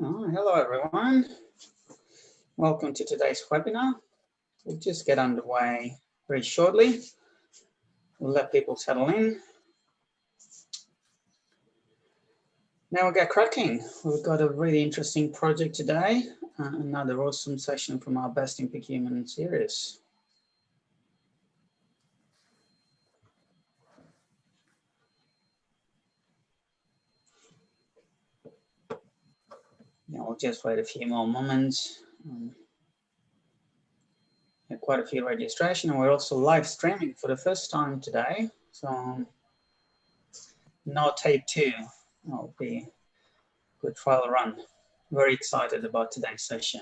Hello everyone, welcome to today's webinar. We'll just get underway very shortly. We'll let people settle in. Now we'll get cracking. We've got a really interesting project today, another awesome session from our Best in Procurement series. Now we'll just wait a few more moments. Quite a few registration, and we're also live streaming for the first time today. So no tape 2, that'll be a good trial run. Very excited about today's session.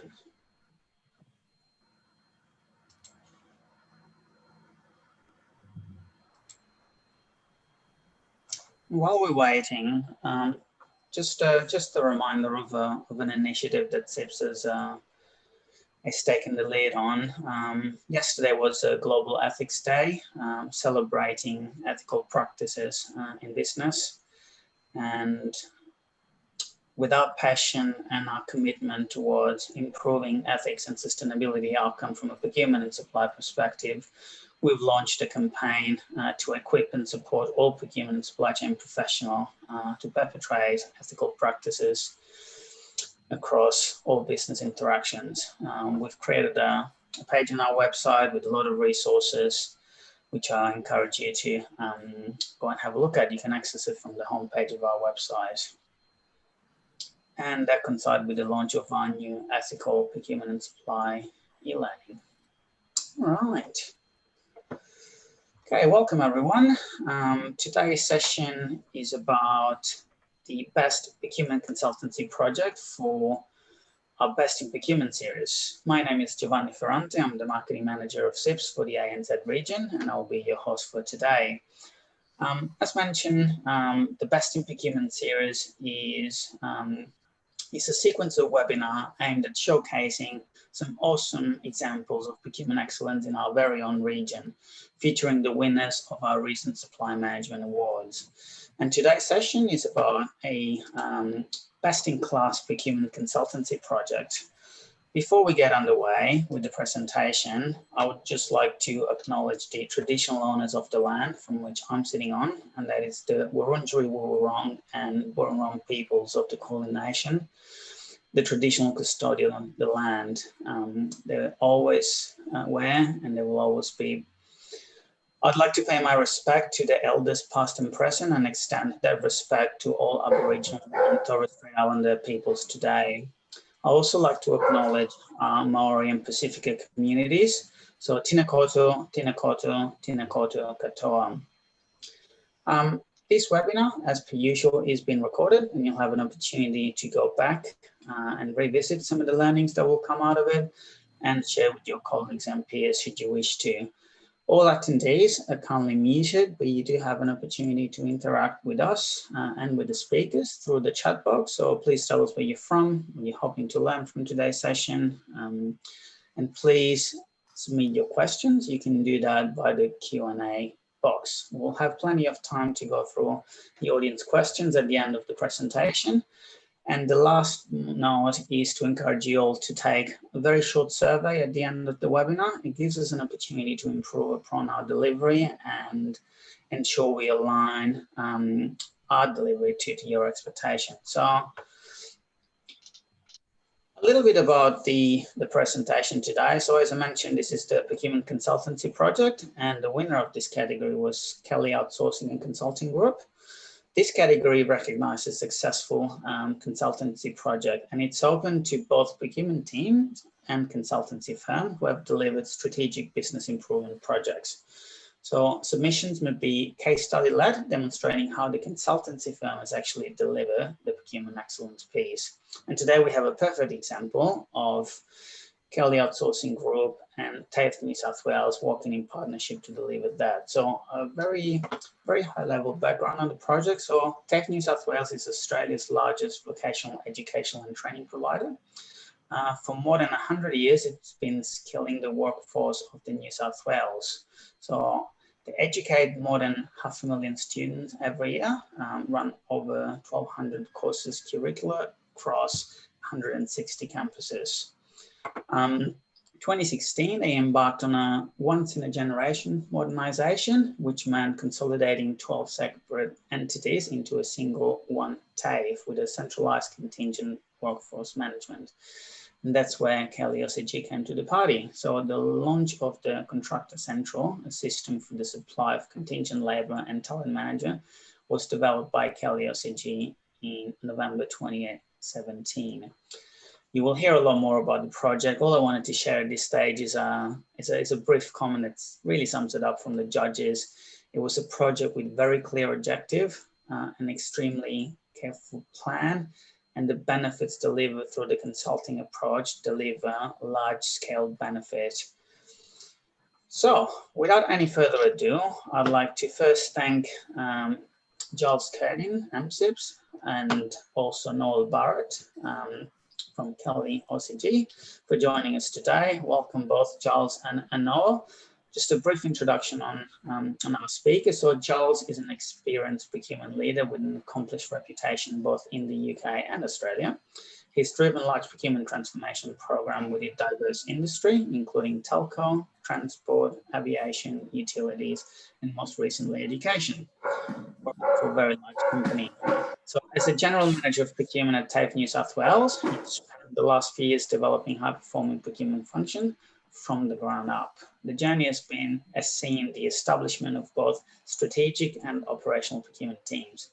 While we're waiting, just a reminder of an initiative that CIPS has taken the lead on. Yesterday was a Global Ethics Day, celebrating ethical practices in business. And with our passion and our commitment towards improving ethics and sustainability outcome from a procurement and supply perspective, we've launched a campaign to equip and support all procurement and supply chain professionals to perpetrate ethical practices across all business interactions. We've created a page on our website with a lot of resources, which I encourage you to go and have a look at. You can access it from the homepage of our website. And that coincides with the launch of our new ethical procurement and supply e-learning. All right. Okay, welcome everyone. Today's session is about the Best Procurement Consultancy project for our Best in Procurement series. My name is Giovanni Ferrante. I'm the Marketing Manager of CIPS for the ANZ region, and I'll be your host for today. As mentioned, the Best in Procurement series is a sequence of webinars aimed at showcasing some awesome examples of procurement excellence in our very own region, featuring the winners of our recent Supply Management Awards. And today's session is about a best-in-class procurement consultancy project. Before we get underway with the presentation, I would just like to acknowledge the traditional owners of the land from which I'm sitting on, and that is the Wurundjeri Wurrung and Wurrung peoples of the Kulin Nation, the traditional custodian of the land. They always were, and they will always be. I'd like to pay my respect to the elders past and present and extend that respect to all Aboriginal and Torres Strait Islander peoples today. I also like to acknowledge our Maori and Pacifica communities. So Tina Koto, Tina Koto, Tina Koto katoa. This webinar, as per usual, is being recorded, and you'll have an opportunity to go back and revisit some of the learnings that will come out of it and share with your colleagues and peers should you wish to. All attendees are currently muted, but you do have an opportunity to interact with us and with the speakers through the chat box. So please tell us where you're from, what you're hoping to learn from today's session, and please submit your questions. You can do that by the Q&A box. We'll have plenty of time to go through the audience questions at the end of the presentation. And the last note is to encourage you all to take a very short survey at the end of the webinar. It gives us an opportunity to improve upon our delivery and ensure we align our delivery to your expectations. So a little bit about the presentation today. So as I mentioned, this is the Procurement Consultancy project, and the winner of this category was Kelly Outsourcing and Consulting Group. This category recognizes successful consultancy project, and it's open to both procurement teams and consultancy firms who have delivered strategic business improvement projects. So submissions may be case study led, demonstrating how the consultancy firm has actually delivered the procurement excellence piece. And today we have a perfect example of Kelly Outsourcing Group and TAFE New South Wales working in partnership to deliver that. So a very, very high level background on the project. So TAFE New South Wales is Australia's largest vocational educational and training provider. For more than 100 years, it's been skilling the workforce of the New South Wales. So they educate more than 500,000 students every year, run over 1,200 courses curricula across 160 campuses. 2016, they embarked on a once-in-a-generation modernisation, which meant consolidating 12 separate entities into a single one TAFE with a centralised contingent workforce management. And that's where Kelly Ocg came to the party. So the launch of the Contractor Central, a system for the supply of contingent labour and talent manager, was developed by Kelly Ocg in November 2017. You will hear a lot more about the project. All I wanted to share at this stage is a brief comment that really sums it up from the judges. It was a project with very clear objective, an extremely careful plan, and the benefits delivered through the consulting approach deliver large-scale benefit. So, without any further ado, I'd like to first thank Giles Curtin, MCIPS, and also Noel Barrett from Kelly Ocg for joining us today. Welcome both Giles and Noel. Just a brief introduction on our speaker. So Giles is an experienced procurement leader with an accomplished reputation both in the UK and Australia. He's driven large procurement transformation program with a diverse industry, including telco, transport, aviation, utilities, and most recently education for a very large company. So as a general manager of procurement at TAFE New South Wales, he's spent the last few years developing high-performing procurement function from the ground up. The journey has seen the establishment of both strategic and operational procurement teams,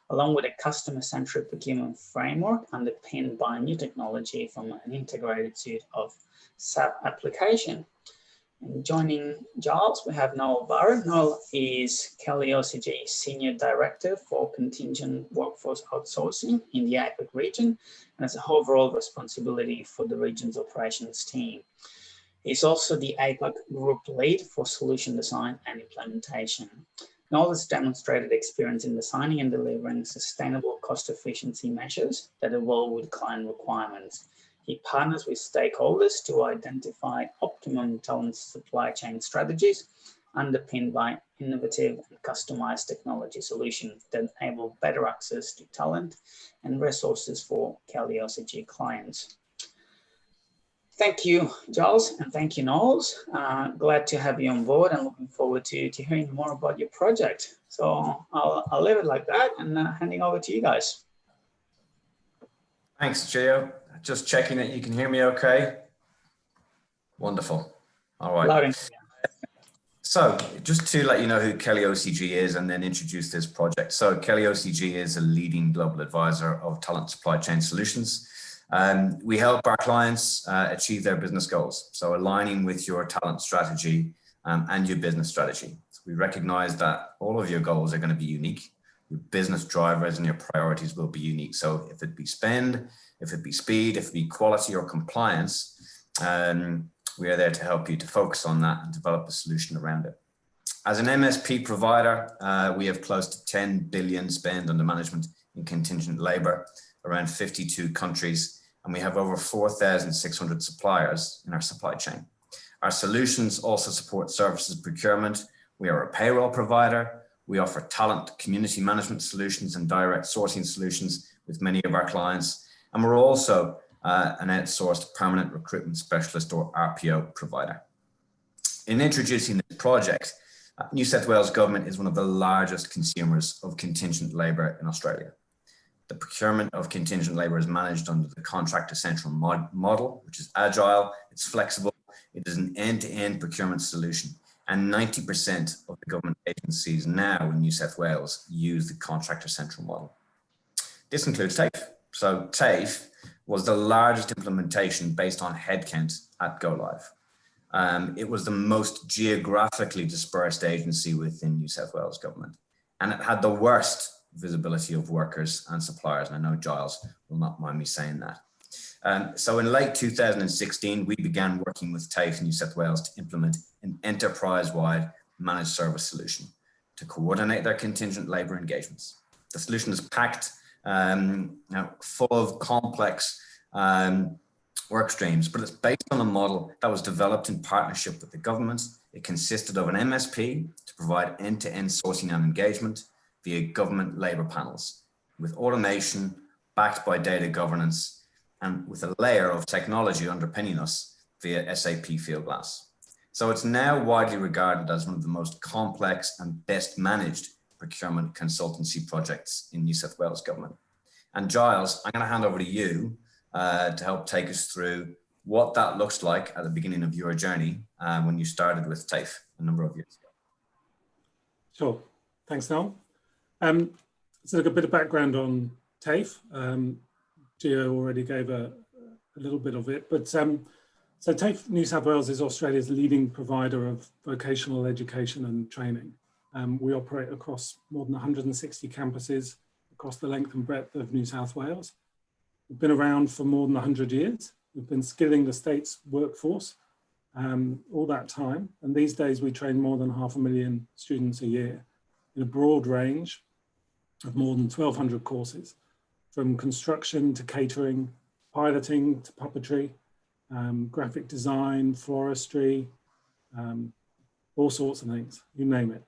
along with a customer-centric procurement framework underpinned by new technology from an integrated suite of SAP application. And joining Giles, we have Noel Barrett. Noel is Kelly Ocg Senior Director for Contingent Workforce Outsourcing in the APAC region, and has a overall responsibility for the region's operations team. He's also the APAC Group Lead for Solution Design and Implementation. Noel has demonstrated experience in designing and delivering sustainable cost efficiency measures that evolve with client requirements. He partners with stakeholders to identify optimum talent supply chain strategies underpinned by innovative and customized technology solutions that enable better access to talent and resources for Kelly Ocg clients. Thank you, Giles, and thank you, Noel. Glad to have you on board and looking forward to hearing more about your project. So I'll leave it like that and handing over to you guys. Thanks, Gio. Just checking that you can hear me okay. Wonderful. All right. So just to let you know who Kelly Ocg is and then introduce this project. So Kelly Ocg is a leading global advisor of talent supply chain solutions. We help our clients achieve their business goals. So aligning with your talent strategy and your business strategy. So we recognize that all of your goals are going to be unique. Your business drivers and your priorities will be unique. So if it be spend, if it be speed, if it be quality or compliance, we are there to help you to focus on that and develop a solution around it. As an MSP provider, we have close to 10 billion spend under management in contingent labor around 52 countries, and we have over 4,600 suppliers in our supply chain. Our solutions also support services procurement. We are a payroll provider. We offer talent community management solutions and direct sourcing solutions with many of our clients. And we're also an outsourced permanent recruitment specialist or RPO provider. In introducing this project, New South Wales government is one of the largest consumers of contingent labour in Australia. The procurement of contingent labour is managed under the Contractor Central model, which is agile, it's flexible, it is an end-to-end procurement solution. And 90% of the government agencies now in New South Wales use the Contractor Central model. This includes TAFE. So TAFE was the largest implementation based on headcount at go live. It was the most geographically dispersed agency within New South Wales government. And it had the worst visibility of workers and suppliers. And I know Giles will not mind me saying that. So in late 2016, we began working with TAFE New South Wales to implement an enterprise-wide managed service solution to coordinate their contingent labour engagements. The solution is packed, full of complex work streams, but it's based on a model that was developed in partnership with the government. It consisted of an MSP to provide end-to-end sourcing and engagement via government labour panels with automation backed by data governance and with a layer of technology underpinning us via SAP Fieldglass. So it's now widely regarded as one of the most complex and best managed procurement consultancy projects in New South Wales government. And Giles, I'm going to hand over to you to help take us through what that looks like at the beginning of your journey when you started with TAFE a number of years ago. Sure. Thanks, Noel. So a bit of background on TAFE. Gio already gave a little bit of it, but so TAFE New South Wales is Australia's leading provider of vocational education and training. We operate across more than 160 campuses across the length and breadth of New South Wales. We've been around for more than 100 years. We've been skilling the state's workforce all that time. And these days we train more than 500,000 students a year in a broad range of more than 1,200 courses, from construction to catering, piloting to puppetry, graphic design, floristry, all sorts of things, you name it.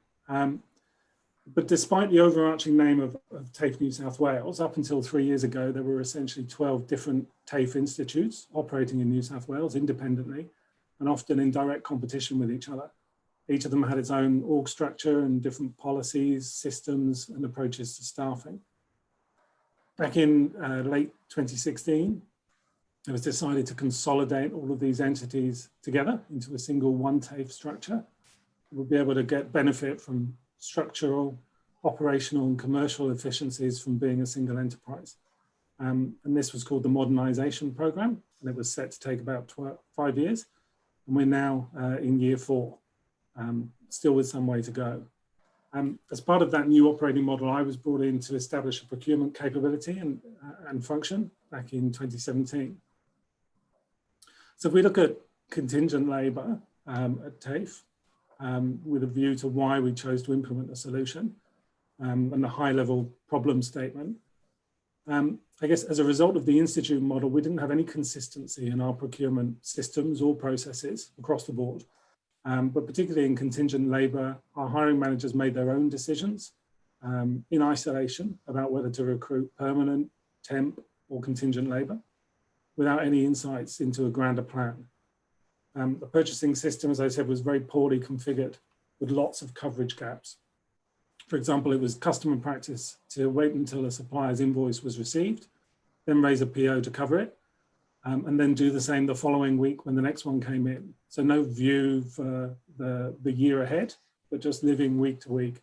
But despite the overarching name of TAFE New South Wales, up until 3 years ago, there were essentially 12 different TAFE institutes operating in New South Wales independently and often in direct competition with each other. Each of them had its own org structure and different policies, systems, and approaches to staffing. Back in late 2016, it was decided to consolidate all of these entities together into a single one TAFE structure. We'll be able to get benefit from structural, operational, and commercial efficiencies from being a single enterprise. And this was called the Modernisation Programme, and it was set to take about 5 years. And we're now in year 4, still with some way to go. As part of that new operating model, I was brought in to establish a procurement capability and function back in 2017. So if we look at contingent labour at TAFE, with a view to why we chose to implement a solution and the high-level problem statement. I guess as a result of the institute model, we didn't have any consistency in our procurement systems or processes across the board. But particularly in contingent labour, our hiring managers made their own decisions in isolation about whether to recruit permanent, temp, or contingent labour without any insights into a grander plan. The purchasing system, as I said, was very poorly configured with lots of coverage gaps. For example, it was custom and practice to wait until a supplier's invoice was received, then raise a PO to cover it, and then do the same the following week when the next one came in. So no view for the year ahead, but just living week to week.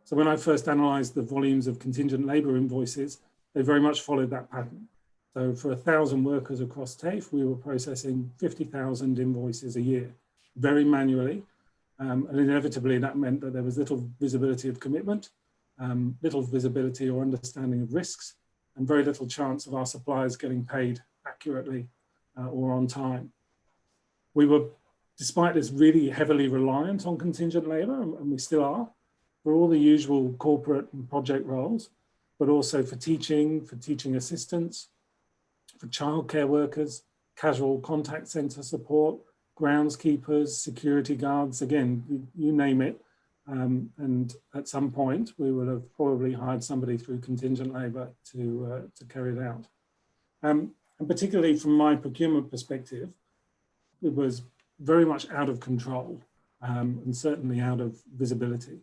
So when I first analysed the volumes of contingent labour invoices, they very much followed that pattern. So for 1,000 workers across TAFE, we were processing 50,000 invoices a year, very manually. And inevitably that meant that there was little visibility of commitment, little visibility or understanding of risks, and very little chance of our suppliers getting paid accurately or on time. We were, despite this, really heavily reliant on contingent labour, and we still are, for all the usual corporate and project roles, but also for teaching assistants, for childcare workers, casual contact centre support, groundskeepers, security guards, again, you name it. And at some point, we would have probably hired somebody through contingent labour to carry it out. And particularly from my procurement perspective, it was very much out of control and certainly out of visibility.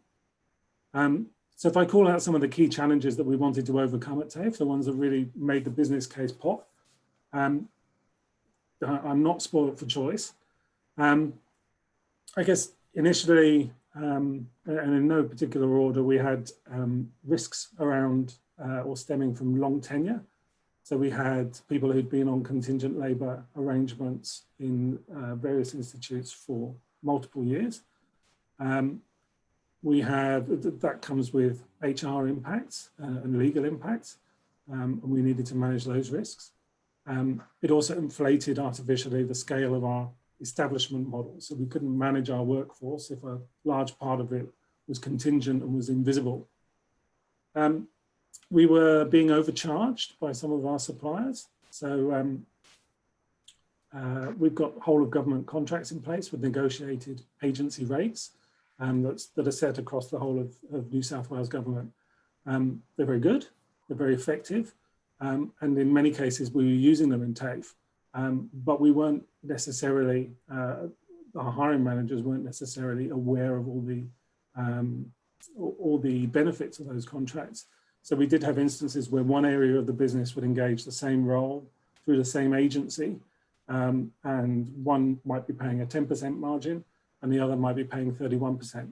So if I call out some of the key challenges that we wanted to overcome at TAFE, the ones that really made the business case pop, I'm not spoiled for choice. I guess initially, and in no particular order, we had risks around or stemming from long tenure. So we had people who'd been on contingent labour arrangements in various institutes for multiple years. That comes with HR impacts and legal impacts, and we needed to manage those risks. It also inflated artificially the scale of our establishment model. So we couldn't manage our workforce if a large part of it was contingent and was invisible. We were being overcharged by some of our suppliers. So we've got whole of government contracts in place with negotiated agency rates that are set across the whole of New South Wales government. They're very good, they're very effective, and in many cases we were using them in TAFE, but we weren't necessarily, our hiring managers weren't necessarily aware of all the benefits of those contracts. So we did have instances where one area of the business would engage the same role through the same agency, and one might be paying a 10% margin and the other might be paying 31%.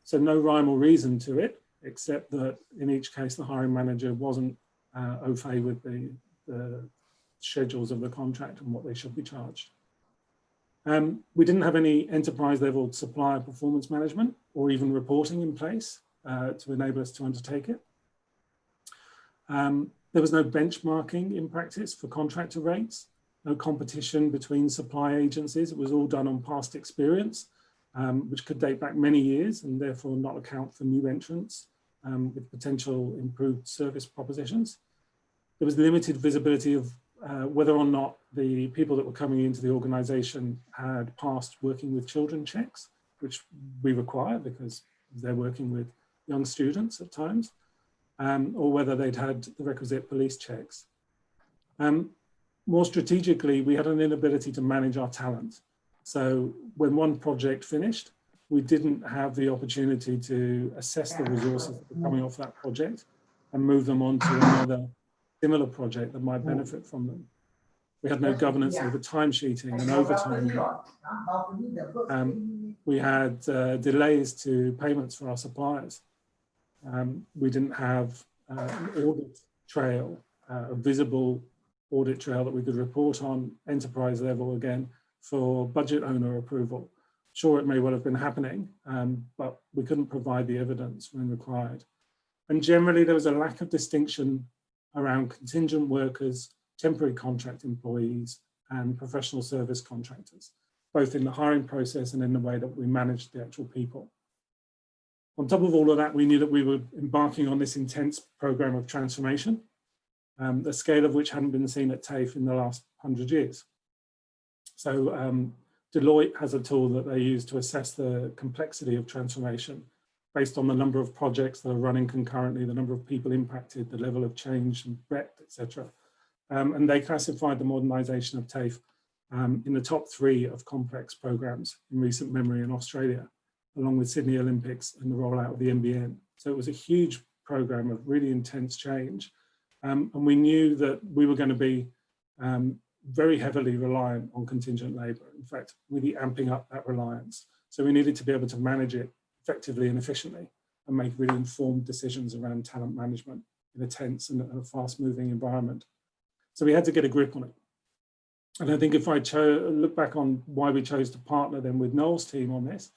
So no rhyme or reason to it, except that in each case the hiring manager wasn't au fait with the schedules of the contract and what they should be charged. We didn't have any enterprise level supplier performance management or even reporting in place to enable us to undertake it. There was no benchmarking in practice for contractor rates, no competition between supply agencies. It was all done on past experience, which could date back many years and therefore not account for new entrants with potential improved service propositions. There was limited visibility of whether or not the people that were coming into the organisation had passed working with children checks, which we require because they're working with young students at times, or whether they'd had the requisite police checks. More strategically, we had an inability to manage our talent. So when one project finished, we didn't have the opportunity to assess the resources that were coming off that project and move them on to another similar project that might benefit from them. We had no governance over timesheeting and overtime. We had delays to payments for our suppliers. We didn't have an audit trail, a visible audit trail that we could report on enterprise level again for budget owner approval. Sure, it may well have been happening, but we couldn't provide the evidence when required. And generally there was a lack of distinction around contingent workers, temporary contract employees, and professional service contractors, both in the hiring process and in the way that we managed the actual people. On top of all of that, we knew that we were embarking on this intense program of transformation, the scale of which hadn't been seen at TAFE in the last 100 years. So Deloitte has a tool that they use to assess the complexity of transformation based on the number of projects that are running concurrently, the number of people impacted, the level of change and breadth, etc. And they classified the modernisation of TAFE in the top 3 of complex programmes in recent memory in Australia, along with Sydney Olympics and the rollout of the NBN. So it was a huge programme of really intense change. And we knew that we were going to be very heavily reliant on contingent labour, in fact, really amping up that reliance. So we needed to be able to manage it effectively and efficiently and make really informed decisions around talent management in a tense and a fast-moving environment. So we had to get a grip on it. And I think if I look back on why we chose to partner then with Noel's team on this,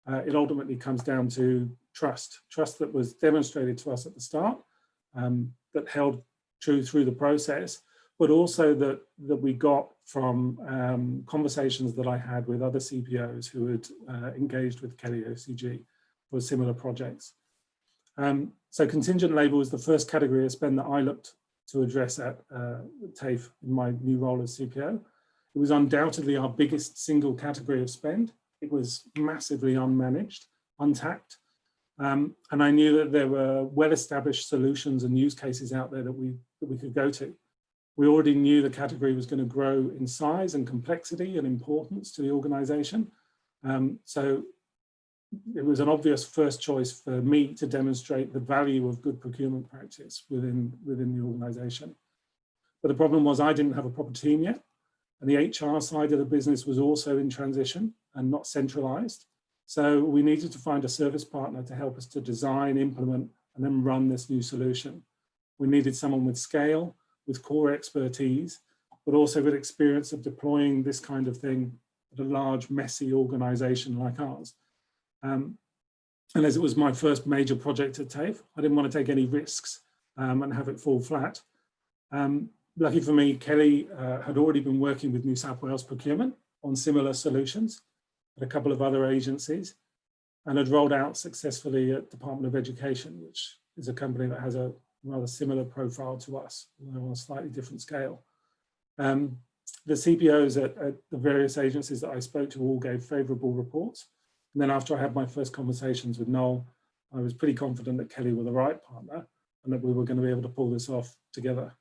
it ultimately comes down to trust that was demonstrated to us at the start, that held true through the process, but also that we got from conversations that I had with other CPOs who had engaged with Kelly OCG for similar projects. So contingent labour was the first category of spend that I looked to address at TAFE in my new role as CPO. It was undoubtedly our biggest single category of spend. It was massively unmanaged, untapped. And I knew that there were well-established solutions and use cases out there that we could go to. We already knew the category was going to grow in size and complexity and importance to the organisation. So it was an obvious first choice for me to demonstrate the value of good procurement practice within the organisation. But the problem was I didn't have a proper team yet, and the HR side of the business was also in transition and not centralised. So we needed to find a service partner to help us to design, implement, and then run this new solution. We needed someone with scale, with core expertise, but also with experience of deploying this kind of thing at a large, messy organisation like ours. And as it was my first major project at TAFE, I didn't want to take any risks and have it fall flat. Lucky for me, Kelly had already been working with New South Wales Procurement on similar solutions at a couple of other agencies and had rolled out successfully at Department of Education, which is a company that has a rather similar profile to us, on a slightly different scale. The CPOs at the various agencies that I spoke to all gave favourable reports. And then after I had my first conversations with Noel, I was pretty confident that Kelly were the right partner. and that we were going to be able to pull this off together.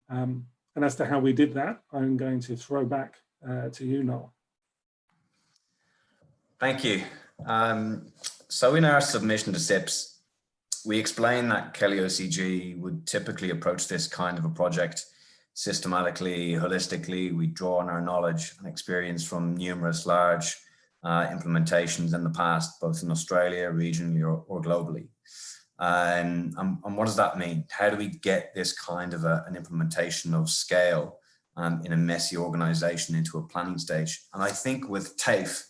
And as to how we did that, I'm going to throw back to you, Noel. Thank you. So in our submission to CIPS, we explained that Kelly OCG would typically approach this kind of a project systematically, holistically. We draw on our knowledge and experience from numerous large implementations in the past, both in Australia, regionally, or globally. And what does that mean? How do we get this kind of an implementation of scale in a messy organization into a planning stage? And I think with TAFE,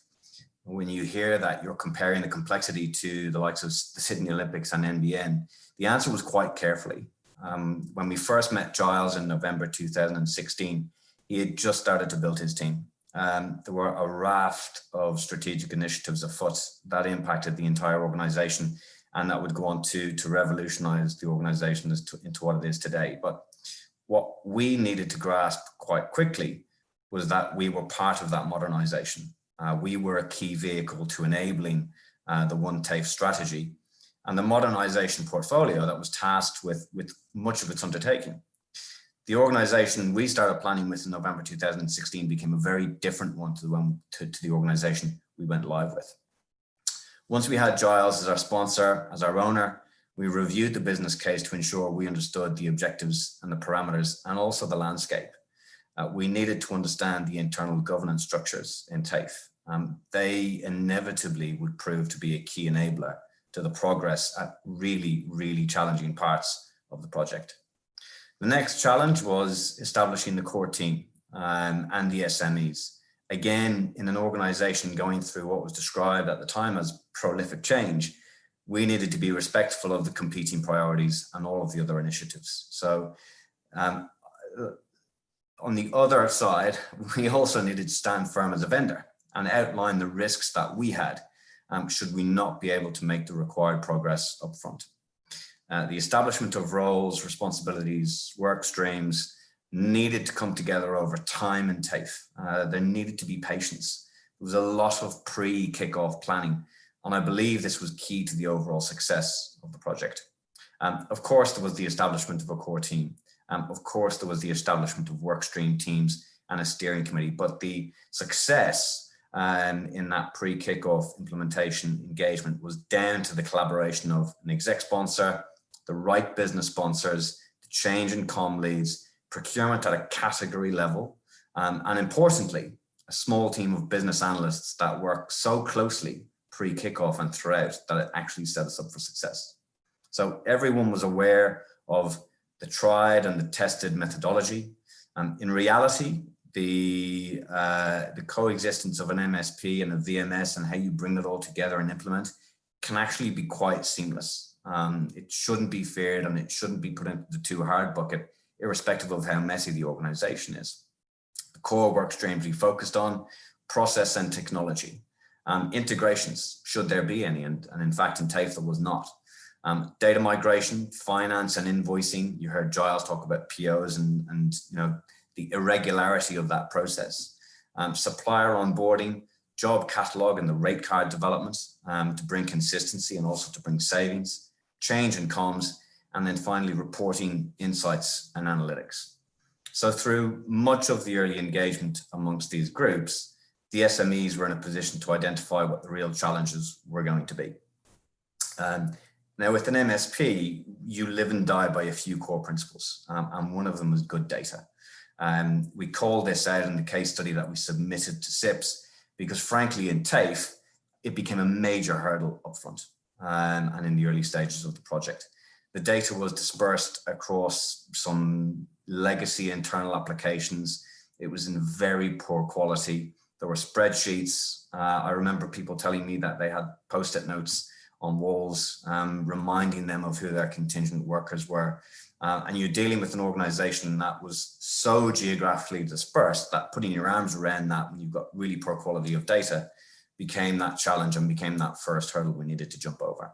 when you hear that you're comparing the complexity to the likes of the Sydney Olympics and NBN, the answer was quite carefully. When we first met Giles in November 2016, he had just started to build his team. There were a raft of strategic initiatives afoot that impacted the entire organization, and that would go on to revolutionize the organization into what it is today. But what we needed to grasp quite quickly was that we were part of that modernization. We were a key vehicle to enabling the One TAFE strategy and the modernization portfolio that was tasked with much of its undertaking. The organization we started planning with in November 2016 became a very different one to the organization we went live with. Once we had Giles as our sponsor, as our owner, we reviewed the business case to ensure we understood the objectives and the parameters and also the landscape. We needed to understand the internal governance structures in TAFE. They inevitably would prove to be a key enabler to the progress at really, really challenging parts of the project. The next challenge was establishing the core team and the SMEs. Again, in an organization going through what was described at the time as prolific change, we needed to be respectful of the competing priorities and all of the other initiatives. So on the other side, we also needed to stand firm as a vendor and outline the risks that we had should we not be able to make the required progress upfront. The establishment of roles, responsibilities, work streams needed to come together over time in TAFE. There needed to be patience. There was a lot of pre-kickoff planning, and I believe this was key to the overall success of the project. Of course, there was the establishment of a core team. Of course, there was the establishment of work stream teams and a steering committee, but the success in that pre-kickoff implementation engagement was down to the collaboration of an exec sponsor, the right business sponsors, the change in comm leads, procurement at a category level, and importantly, a small team of business analysts that work so closely pre-kickoff and throughout that it actually set us up for success. So everyone was aware of the tried and the tested methodology. In reality, the coexistence of an MSP and a VMS and how you bring it all together and implement can actually be quite seamless. It shouldn't be feared and it shouldn't be put into the too hard bucket, irrespective of how messy the organization is. The core work streams we focused on: process and technology. Integrations, should there be any, and in fact in TAFE there was not. Data migration, finance and invoicing. You heard Giles talk about POs and you know, the irregularity of that process. Supplier onboarding, job catalog and the rate card development to bring consistency and also to bring savings, change in comms, and then finally reporting, insights and analytics. So through much of the early engagement amongst these groups, the SMEs were in a position to identify what the real challenges were going to be. Now with an MSP, you live and die by a few core principles, and one of them is good data. We called this out in the case study that we submitted to CIPS because frankly in TAFE, it became a major hurdle upfront and in the early stages of the project. The data was dispersed across some legacy internal applications. It was in very poor quality. There were spreadsheets. I remember people telling me that they had post-it notes on walls reminding them of who their contingent workers were. And you're dealing with an organization that was so geographically dispersed that putting your arms around that when you've got really poor quality of data became that challenge and became that first hurdle we needed to jump over.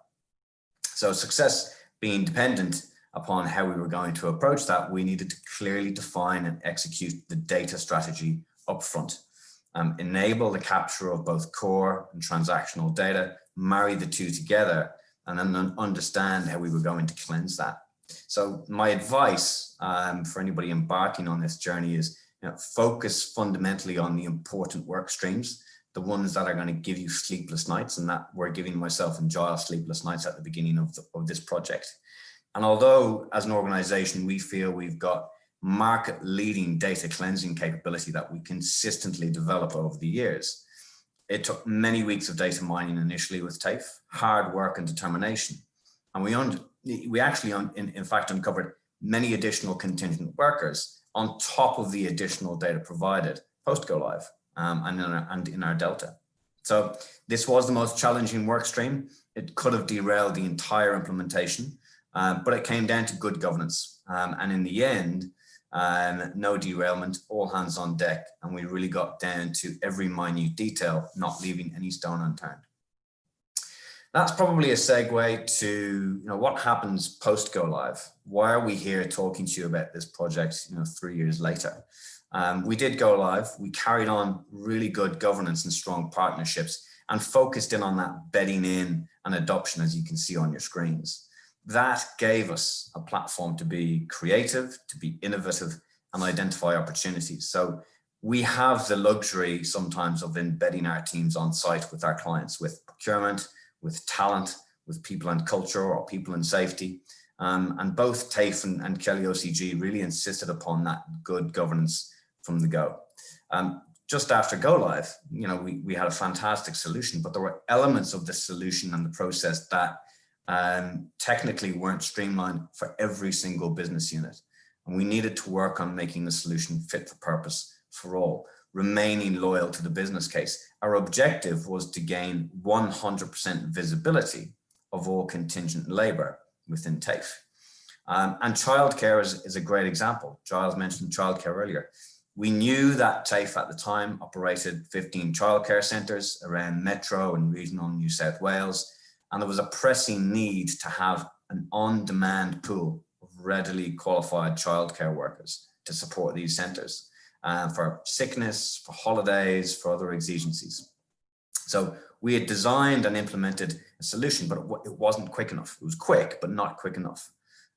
So success being dependent upon how we were going to approach that, we needed to clearly define and execute the data strategy upfront, enable the capture of both core and transactional data, marry the two together, and then understand how we were going to cleanse that. So my advice for anybody embarking on this journey is, focus fundamentally on the important work streams, the ones that are going to give you sleepless nights, and that we're giving myself and Giles sleepless nights at the beginning of this project. And although as an organization, we feel we've got market leading data cleansing capability that we consistently develop over the years, it took many weeks of data mining initially with TAFE, hard work and determination. And we actually, in fact, uncovered many additional contingent workers on top of the additional data provided post go live and in our Delta. So this was the most challenging work stream. It could have derailed the entire implementation, but it came down to good governance. And in the end, no derailment, all hands on deck. And we really got down to every minute detail, not leaving any stone unturned. That's probably a segue to what happens post go live. Why are we here talking to you about this project 3 years later? We did go live. We carried on really good governance and strong partnerships and focused in on that bedding in and adoption, as you can see on your screens. That gave us a platform to be creative, to be innovative, and identify opportunities. So we have the luxury sometimes of embedding our teams on site with our clients, with procurement, with talent, with people and culture, or people and safety. And both TAFE and Kelly OCG really insisted upon that good governance from the go. Just after go live, we had a fantastic solution, but there were elements of the solution and the process that technically weren't streamlined for every single business unit. And we needed to work on making the solution fit for purpose for all, remaining loyal to the business case. Our objective was to gain 100% visibility of all contingent labor within TAFE. And childcare is a great example. Giles mentioned childcare earlier. We knew that TAFE at the time operated 15 childcare centres around Metro and regional New South Wales. And there was a pressing need to have an on-demand pool of readily qualified childcare workers to support these centres for sickness, for holidays, for other exigencies. So we had designed and implemented a solution, but it wasn't quick enough. It was quick, but not quick enough.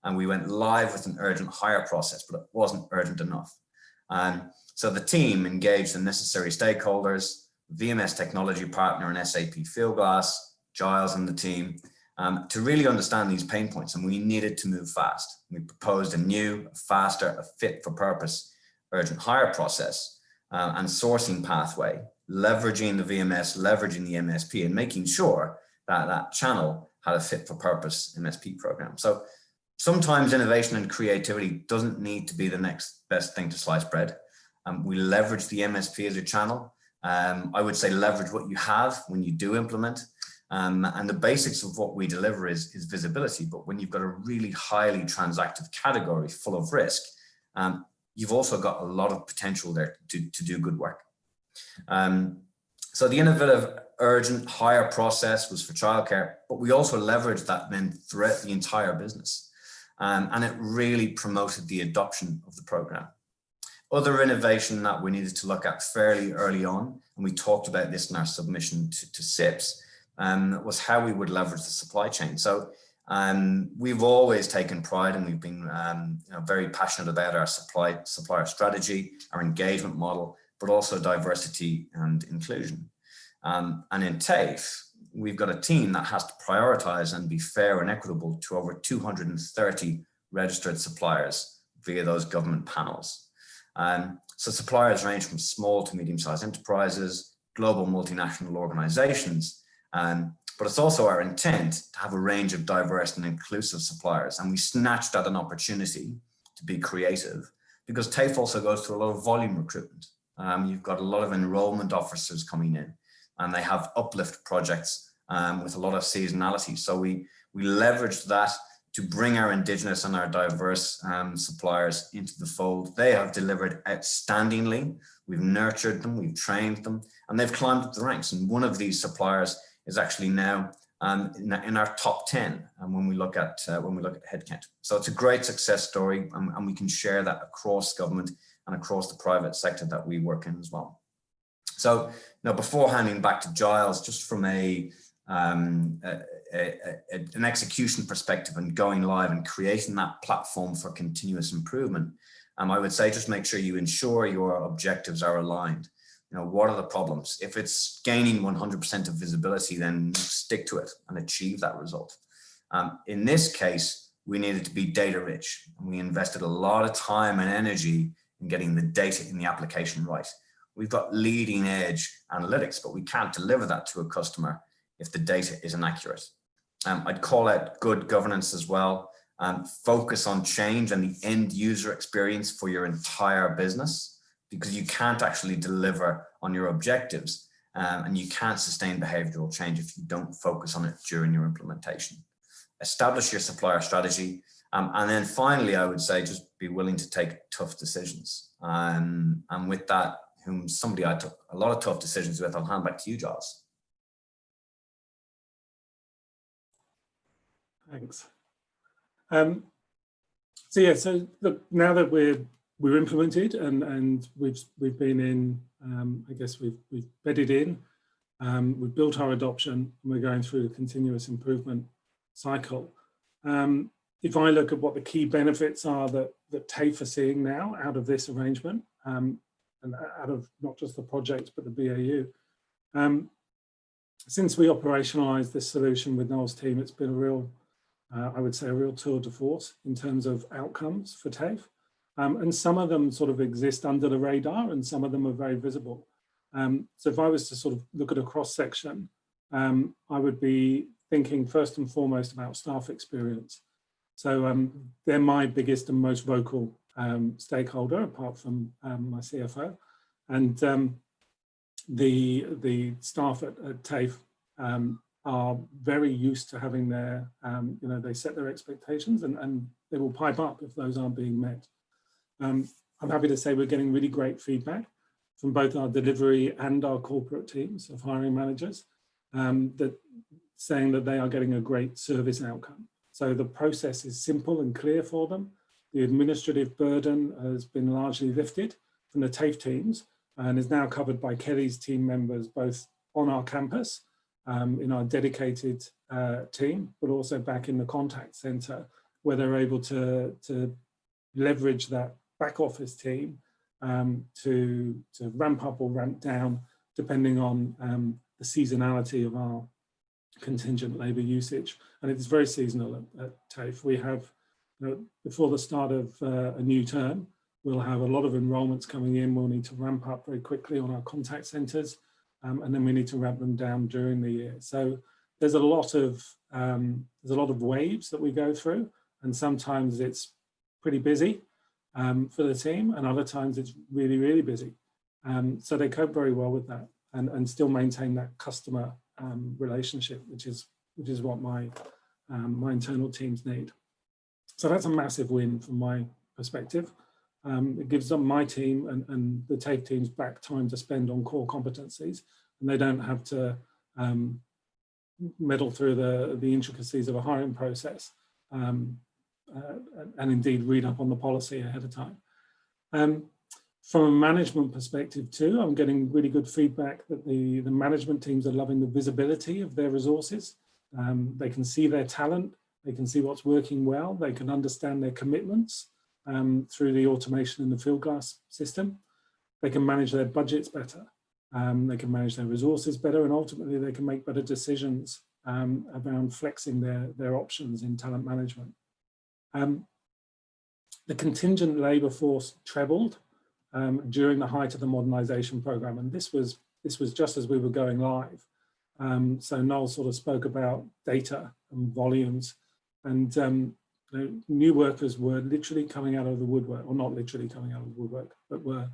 And we went live with an urgent hire process, but it wasn't urgent enough. So the team engaged the necessary stakeholders, VMS technology partner and SAP Fieldglass, Giles and the team, to really understand these pain points, and we needed to move fast. We proposed a new, faster, a fit for purpose urgent hire process and sourcing pathway, leveraging the VMS, leveraging the MSP, and making sure that that channel had a fit for purpose MSP program. So sometimes innovation and creativity doesn't need to be the next best thing to slice bread. We leverage the MSP as a channel. I would say leverage what you have when you do implement. And the basics of what we deliver is visibility. But when you've got a really highly transactive category full of risk, you've also got a lot of potential there to do good work. So the innovative urgent hire process was for childcare, but we also leveraged that then throughout the entire business. And it really promoted the adoption of the program. Other innovation that we needed to look at fairly early on, and we talked about this in our submission to CIPS, was how we would leverage the supply chain. So we've always taken pride, and we've been very passionate about our supplier strategy, our engagement model, but also diversity and inclusion. And in TAFE, we've got a team that has to prioritize and be fair and equitable to over 230 registered suppliers via those government panels. So suppliers range from small to medium-sized enterprises, global multinational organizations, but it's also our intent to have a range of diverse and inclusive suppliers. And we snatched at an opportunity to be creative because TAFE also goes through a lot of volume recruitment. You've got a lot of enrollment officers coming in, and they have uplift projects with a lot of seasonality. So we leveraged that to bring our Indigenous and our diverse suppliers into the fold. They have delivered outstandingly. We've nurtured them, we've trained them, and they've climbed up the ranks. And one of these suppliers is actually now in our top 10 when we look at headcount. So it's a great success story, and we can share that across government and across the private sector that we work in as well. So now, before handing back to Giles, just from a an execution perspective and going live and creating that platform for continuous improvement, I would say just make sure you ensure your objectives are aligned. You know, what are the problems? If it's gaining 100% of visibility, then stick to it and achieve that result. In this case, we needed to be data rich, and we invested a lot of time and energy in getting the data in the application right. We've got leading edge analytics, but we can't deliver that to a customer if the data isn't accurate. I'd call out good governance as well. Focus on change and the end user experience for your entire business, because you can't actually deliver on your objectives and you can't sustain behavioral change if you don't focus on it during your implementation. Establish your supplier strategy. And then finally, I would say just be willing to take tough decisions. And with that, somebody I took a lot of tough decisions with, I'll hand back to you, Giles. Thanks. So yeah, so look, now that we're implemented and we've been in, I guess we've bedded in, we've built our adoption, and we're going through the continuous improvement cycle. If I look at what the key benefits are that TAFE are seeing now out of this arrangement, and out of not just the project but the BAU, since we operationalized this solution with Noel's team, it's been a real, I would say, a real tour de force in terms of outcomes for TAFE. And some of them sort of exist under the radar, and some of them are very visible. So if I was to sort of look at a cross section, I would be thinking first and foremost about staff experience. So they're my biggest and most vocal stakeholder, apart from my CFO. And the staff at TAFE are very used to having their, you know, they set their expectations, and they will pipe up if those aren't being met. I'm happy to say we're getting really great feedback from both our delivery and our corporate teams of hiring managers, that saying that they are getting a great service outcome. So the process is simple and clear for them. The administrative burden has been largely lifted from the TAFE teams and is now covered by Kelly's team members, both on our campus, in our dedicated team, but also back in the contact center, where they're able to leverage that back office team to ramp up or ramp down, depending on the seasonality of our contingent labour usage. And it's very seasonal at TAFE. We have, you know, before the start of a new term, we'll have a lot of enrolments coming in. We'll need to ramp up very quickly on our contact centres, and then we need to ramp them down during the year. So there's a lot of waves that we go through, and sometimes it's pretty busy for the team, and other times it's really, really busy. So they cope very well with that, and still maintain that customer relationship, which is what my internal teams need. So that's a massive win from my perspective. It gives them, my team and the TAFE teams, back time to spend on core competencies, and they don't have to meddle through the intricacies of a hiring process, and indeed read up on the policy ahead of time. From a management perspective too, I'm getting really good feedback that the management teams are loving the visibility of their resources. They can see their talent, they can see what's working well, they can understand their commitments through the automation in the field glass system. They can manage their budgets better, they can manage their resources better, and ultimately they can make better decisions around flexing their options in talent management. The contingent labour force trebled during the height of the modernisation programme, and this was just as we were going live. So Noel sort of spoke about data and volumes, and new workers were literally coming out of the woodwork, or not literally coming out of the woodwork, but were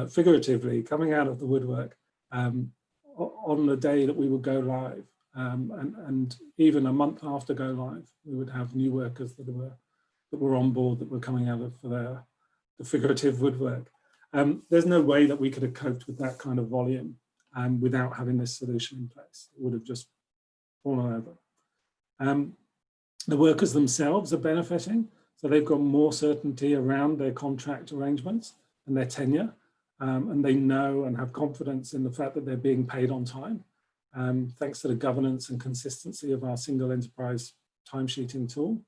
figuratively coming out of the woodwork on the day that we would go live, and even a month after go live, we would have new workers that were on board, that were coming out of the figurative woodwork. There's no way that we could have coped with that kind of volume without having this solution in place. It would have just fallen over. The workers themselves are benefiting, so they've got more certainty around their contract arrangements and their tenure, and they know and have confidence in the fact that they're being paid on time. thanks to the governance and consistency of our single enterprise timesheeting tool.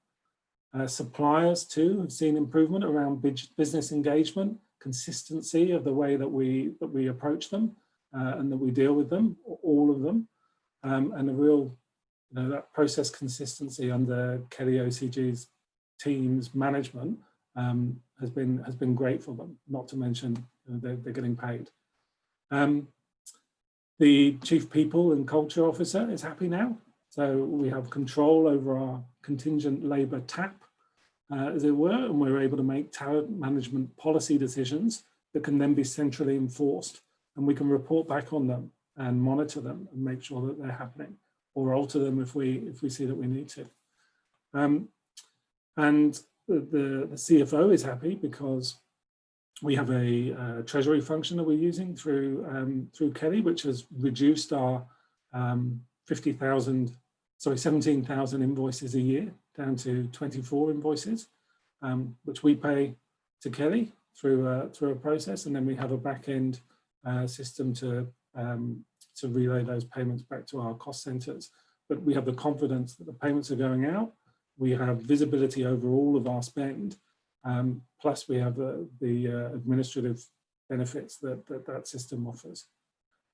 Suppliers too have seen improvement around business engagement, consistency of the way that we approach them and that we deal with them, all of them, and a real, that process consistency under Kelly OCG's team's management has been great for them. Not to mention they're getting paid. The Chief People and Culture Officer is happy now. So we have control over our contingent labour tap, as it were, and we're able to make talent management policy decisions that can then be centrally enforced, and we can report back on them and monitor them and make sure that they're happening, or alter them if we see that we need to. And the CFO is happy because we have a treasury function that we're using through Kelly, which has reduced our 17,000 invoices a year down to 24 invoices, which we pay to Kelly through a process, and then we have a back-end system to relay those payments back to our cost centres. But we have the confidence that the payments are going out. We have visibility over all of our spend, plus we have the administrative benefits that system offers.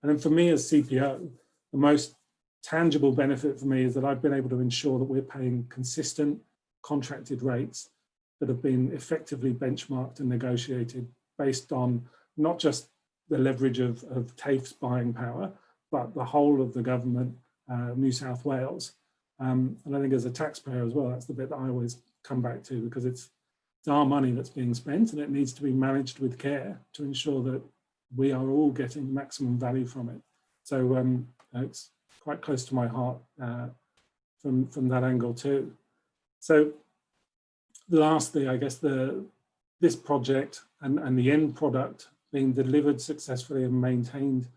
And then for me as CPO, the most tangible benefit for me is that I've been able to ensure that we're paying consistent contracted rates that have been effectively benchmarked and negotiated based on not just the leverage of TAFE's buying power, but the whole of the government, New South Wales. And I think as a taxpayer as well, that's the bit that I always come back to, because it's our money that's being spent and it needs to be managed with care to ensure that we are all getting maximum value from it. So it's quite close to my heart from that angle too. So lastly, I guess this project and the end product being delivered successfully and maintained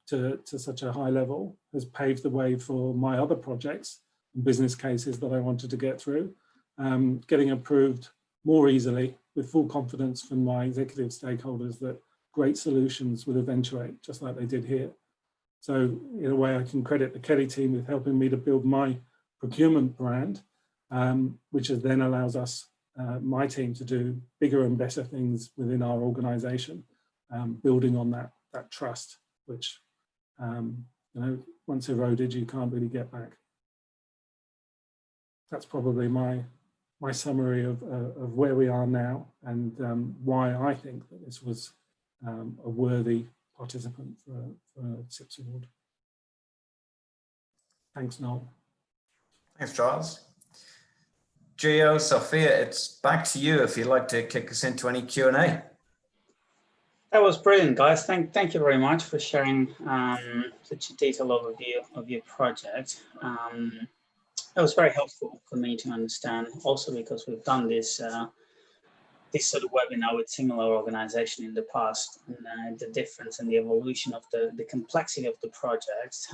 to such a high level has paved the way for my other projects and business cases that I wanted to get through, getting approved more easily with full confidence from my executive stakeholders that great solutions will eventuate, just like they did here. So in a way, I can credit the Kelly team with helping me to build my procurement brand, which then allows us, my team, to do bigger and better things within our organisation, building on that trust, which once eroded, you can't really get back. That's probably my summary of where we are now and why I think that this was a worthy participant for a CIPS award. Thanks, Noel. Thanks, Giles. Gio, Sophia, it's back to you if you'd like to kick us into any Q&A. That was brilliant, guys. Thank you very much for sharing such a detailed overview of your project. That was very helpful for me to understand, also because we've done this this sort of webinar with similar organization in the past, and the difference and the evolution of the complexity of the project,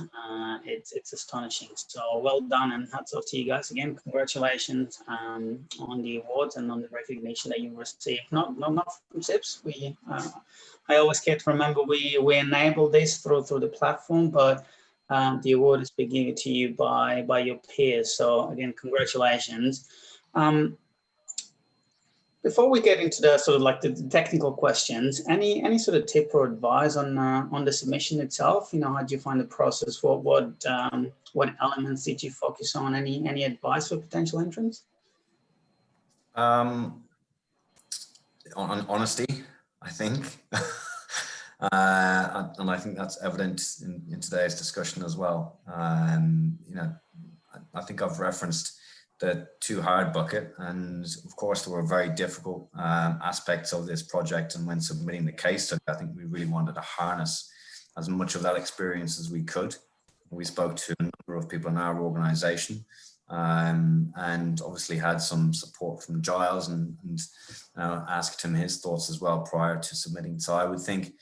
it's astonishing. So well done, and hats off to you guys again. Congratulations on the awards and on the recognition that you received. Not from CIPS. I always care to remember we enable this through the platform, but the award is being given to you by your peers. So again, congratulations. Before we get into the sort of like the technical questions, any sort of tip or advice on the submission itself? How did you find the process? What elements did you focus on? Any advice for potential entrants? On honesty, I think, and I think that's evident in today's discussion as well. I think I've referenced the too hard bucket, and of course there were very difficult aspects of this project, and when submitting the case study, I think we really wanted to harness as much of that experience as we could. We spoke to a number of people in our organization, and obviously had some support from Giles and asked him his thoughts as well prior to submitting. So I would think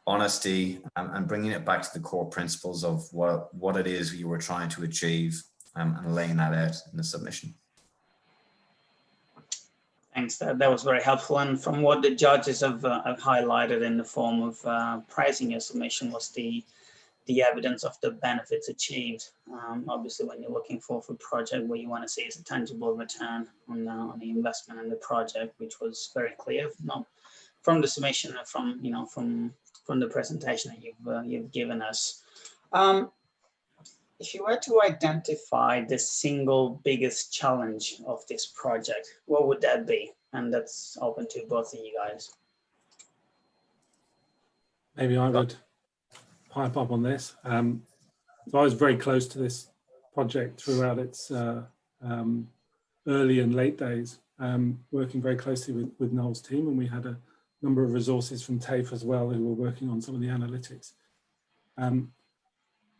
honesty and bringing it back to the core principles of what it is you were trying to achieve, and laying that out in the submission. Thanks, that was very helpful. And from what the judges have highlighted in the form of praising your submission was the the evidence of the benefits achieved. Obviously, when you're looking for a project, what you want to see is a tangible return on the investment in the project, which was very clear from the summation and from the presentation that you've given us. If you were to identify the single biggest challenge of this project, what would that be? And that's open to both of you guys. Maybe I would pipe up on this. So I was very close to this project throughout its early and late days, working very closely with Noel's team, and we had a number of resources from TAFE as well who were working on some of the analytics.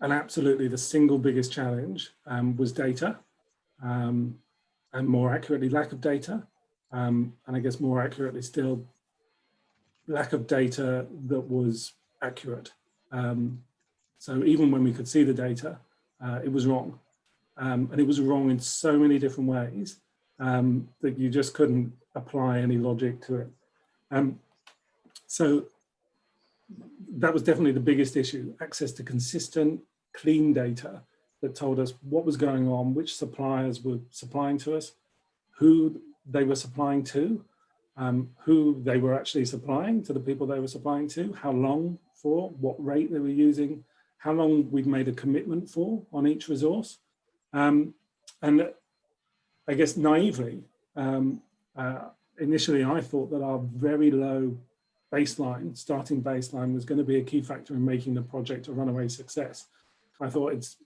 And absolutely the single biggest challenge was data, and more accurately lack of data, and I guess more accurately still lack of data that was accurate. So even when we could see the data, it was wrong. And it was wrong in so many different ways that you just couldn't apply any logic to it. So that was definitely the biggest issue, access to consistent, clean data that told us what was going on, which suppliers were supplying to us, who they were supplying to, who they were actually supplying to the people they were supplying to, how long for, what rate they were using, how long we'd made a commitment for on each resource. And I guess naively, initially I thought that our very low starting baseline was going to be a key factor in making the project a runaway success. I thought it's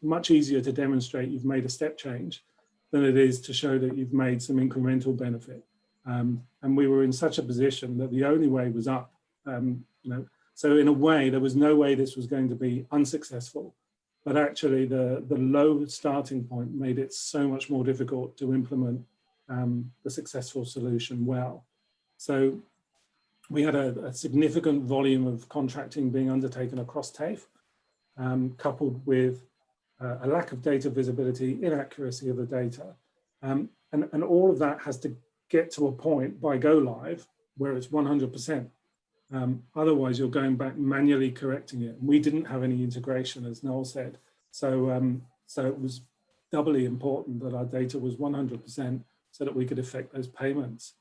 much easier to demonstrate you've made a step change than it is to show that you've made some incremental benefit. And we were in such a position that the only way was up. So in a way, there was no way this was going to be unsuccessful, but actually the low starting point made it so much more difficult to implement the successful solution well. So we had a significant volume of contracting being undertaken across TAFE, coupled with a lack of data visibility, inaccuracy of the data. And all of that has to get to a point by go live where it's 100%. Otherwise, you're going back manually correcting it. We didn't have any integration, as Noel said. So it was doubly important that our data was 100% so that we could effect those payments.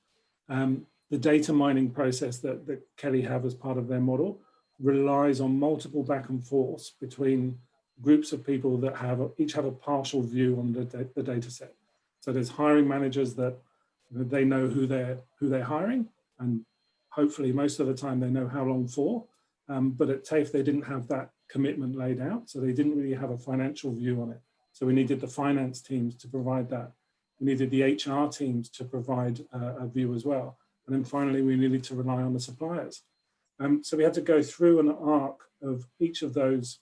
The data mining process that Kelly have as part of their model relies on multiple back and forth between groups of people that each have a partial view on the data set. So there's hiring managers that they know who they're hiring, and hopefully most of the time they know how long for. But at TAFE, they didn't have that commitment laid out, so they didn't really have a financial view on it. So we needed the finance teams to provide that. We needed the HR teams to provide a view as well. And then finally, we needed to rely on the suppliers. So we had to go through an arc of each of those